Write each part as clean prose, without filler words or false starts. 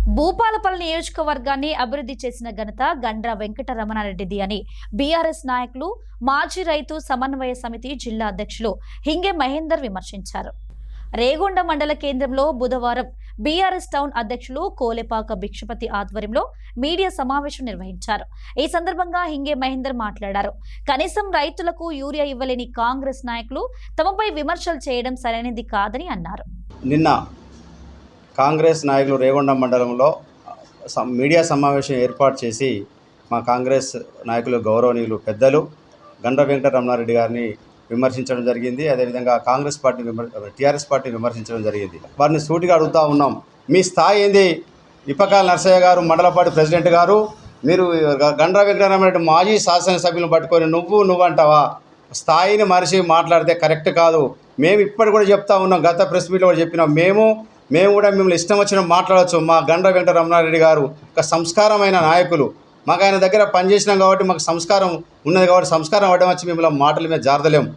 భూపాలపల్లి నియోజకవర్గాన్ని అభివృద్ధి చేసిన ఘనత గండ్ర వెంకటరమణారెడ్డిది అని బీఆర్ఎస్ నాయకులు మాజీ రైతు సమన్వయ సమితి జిల్లా అధ్యక్షులు హింగే మహేందర్ విమర్శించారు. రేగొండ మండల కేంద్రంలో బుధవారం బీఆర్ఎస్ టౌన్ అధ్యక్షులు కోలెపాక భిక్షపతి ఆధ్వర్యంలో మీడియా సమావేశం నిర్వహించారు. ఈ సందర్భంగా హింగే మహేందర్ మాట్లాడారు. కనీసం రైతులకు యూరియా ఇవ్వలేని కాంగ్రెస్ నాయకులు తమపై విమర్శలు చేయడం సరైనది కాదని అన్నారు. నిన్న కాంగ్రెస్ నాయకులు రేగొండ మండలంలో మీడియా సమావేశం ఏర్పాటు చేసి మా కాంగ్రెస్ నాయకులు గౌరవనీయులు పెద్దలు గండ్ర వెంకటరమణారెడ్డి గారిని విమర్శించడం జరిగింది. అదేవిధంగా కాంగ్రెస్ పార్టీ టీఆర్ఎస్ పార్టీని విమర్శించడం జరిగింది. వారిని సూటిగా అడుగుతూ ఉన్నాం, మీ స్థాయి ఏంది? ఇప్పకాల నరసయ్య గారు మండలపాటి ప్రెసిడెంట్ గారు, మీరు గండ్ర వెంకటరమణారెడ్డి మాజీ శాసనసభ్యులను పట్టుకొని నువ్వు అంటావా? స్థాయిని మరిచి మాట్లాడితే కరెక్ట్ కాదు. మేము ఇప్పటి కూడా చెప్తా ఉన్నాం, గత ప్రెస్ మీట్లో కూడా చెప్పినాం, మేము కూడా మిమ్మల్ని ఇష్టం వచ్చిన మాట్లాడవచ్చు. మా గండ్ర వెంకటరమణారెడ్డి గారు ఒక సంస్కారమైన నాయకులు. మాకు ఆయన దగ్గర పనిచేసినాం కాబట్టి మాకు సంస్కారం ఉన్నది కాబట్టి సంస్కారం అడ్డం వచ్చి మిమ్మల్ని మాటల మీద జారదలేము.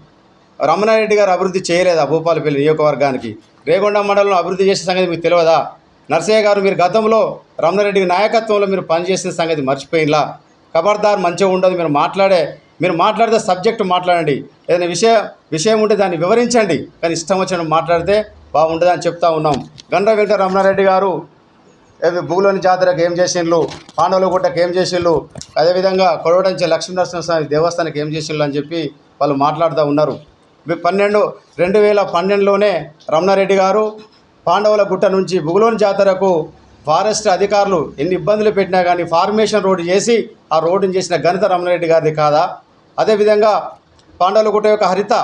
రమణారెడ్డి గారు అభివృద్ధి చేయలేదా? భూపాలపల్లి నియోజకవర్గానికి రేగొండ మండలంలో అభివృద్ధి చేసిన సంగతి మీకు తెలియదా? నరసయ్య గారు, మీరు గతంలో రమణారెడ్డి నాయకత్వంలో మీరు పనిచేసిన సంగతి మర్చిపోయినలా? ఖబర్దార్, మంచిగా ఉండదు. మీరు మాట్లాడితే సబ్జెక్టు మాట్లాడండి. ఏదైనా విషయం ఉంటే దాన్ని వివరించండి, కానీ ఇష్టం వచ్చినట్టు మాట్లాడితే బాగుంటుందని చెప్తా ఉన్నాం. గండ్ర వెంకటరమణారెడ్డి గారు బుగులోని జాతరకు ఏం చేసిండ్రు, పాండవులగుట్టకు ఏం చేసిండ్రు, అదేవిధంగా కొడవటంచే లక్ష్మీనరసింహస్వామి దేవస్థానానికి ఏం చేసిండ్రు అని చెప్పి వాళ్ళు మాట్లాడుతూ ఉన్నారు. 2012లోనే రమణారెడ్డి గారు పాండవులగుట్ట నుంచి బుగులోని జాతరకు ఫారెస్ట్ అధికారులు ఎన్ని ఇబ్బందులు పెట్టినా కానీ ఫార్మేషన్ రోడ్డు చేసి ఆ రోడ్డును చేసిన ఘనత రమణారెడ్డి గారిది కాదా? అదేవిధంగా పాండవులగుట్ట యొక్క హరిత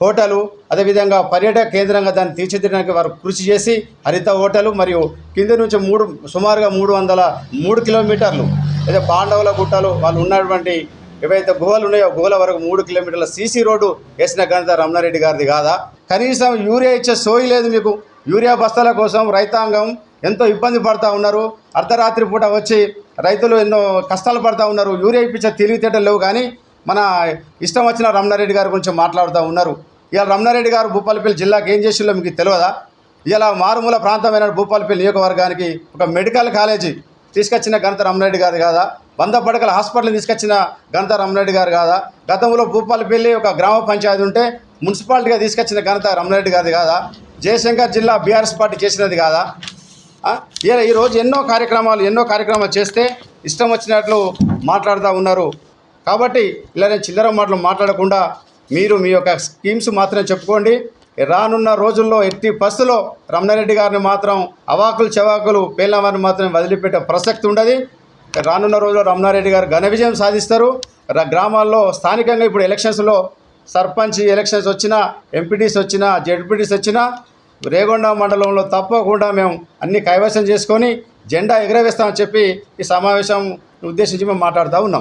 హోటలు, అదేవిధంగా పర్యాటక కేంద్రంగా దాన్ని తీర్చిదిద్దడానికి వారు కృషి చేసి హరిత హోటలు మరియు కింద నుంచి సుమారుగా 303 కిలోమీటర్లు అయితే పాండవుల గుట్టలు వాళ్ళు ఉన్నటువంటి ఏవైతే గుహలు ఉన్నాయో గుహల వరకు 3 కిలోమీటర్ల సీసీ రోడ్డు వేసిన ఘనత రమణారెడ్డి గారిది కాదా? కనీసం యూరియా ఇచ్చే సోయి లేదు మీకు. యూరియా బస్తాల కోసం రైతాంగం ఎంతో ఇబ్బంది పడుతూ ఉన్నారు. అర్ధరాత్రి పూట వచ్చి రైతులు ఎన్నో కష్టాలు పడుతూ ఉన్నారు. యూరియా ఇప్పించే తెలివితేటలు లేవు, కానీ మన ఇష్టం వచ్చిన రమణారెడ్డి గారి గురించి మాట్లాడుతూ ఉన్నారు. ఇవాళ రమణారెడ్డి గారు భూపాలపల్లి జిల్లాకి ఏం చేసిందో మీకు తెలియదా? ఇలా మారుమూల ప్రాంతమైన భూపాలపల్లి నియోజకవర్గానికి ఒక మెడికల్ కాలేజీ తీసుకొచ్చిన ఘనత రమణారెడ్డి గారు కాదా? 100 పడకల హాస్పిటల్ని తీసుకొచ్చిన ఘనత రమణారెడ్డి గారు కాదా? గతంలో భూపాలపల్లి ఒక గ్రామ పంచాయతీ ఉంటే మున్సిపాలిటీగా తీసుకొచ్చిన ఘనత రమణారెడ్డి గారిది కాదా? జయశంకర్ జిల్లా బీఆర్ఎస్ పార్టీ చేసినది కాదా? ఈరోజు ఎన్నో కార్యక్రమాలు చేస్తే ఇష్టం వచ్చినట్లు మాట్లాడుతూ ఉన్నారు. కాబట్టి ఇలా నేను చిల్లర మాటలు మాట్లాడకుండా మీరు మీ యొక్క స్కీమ్స్ మాత్రం చెప్పుకోండి. రానున్న రోజుల్లో ఎట్టి పరిస్థితుల్లో రమణారెడ్డి గారిని మాత్రం అవాకులు చెవాకులు పేలినవారిని మాత్రం వదిలిపెట్టే ప్రసక్తి ఉండదు. రానున్న రోజుల్లో రమణారెడ్డి గారు ఘన విజయం సాధిస్తారు. గ్రామాల్లో స్థానికంగా ఇప్పుడు ఎలక్షన్స్లో సర్పంచ్ ఎలక్షన్స్ వచ్చినా, ఎంపీటీస్ వచ్చినా, జెడ్పీటీస్ వచ్చినా రేగొండ మండలంలో తప్పకుండా మేము అన్ని కైవసం చేసుకొని జెండా ఎగరవేస్తామని చెప్పి ఈ సమావేశం ఉద్దేశించి మేము మాట్లాడుతూ ఉన్నాం.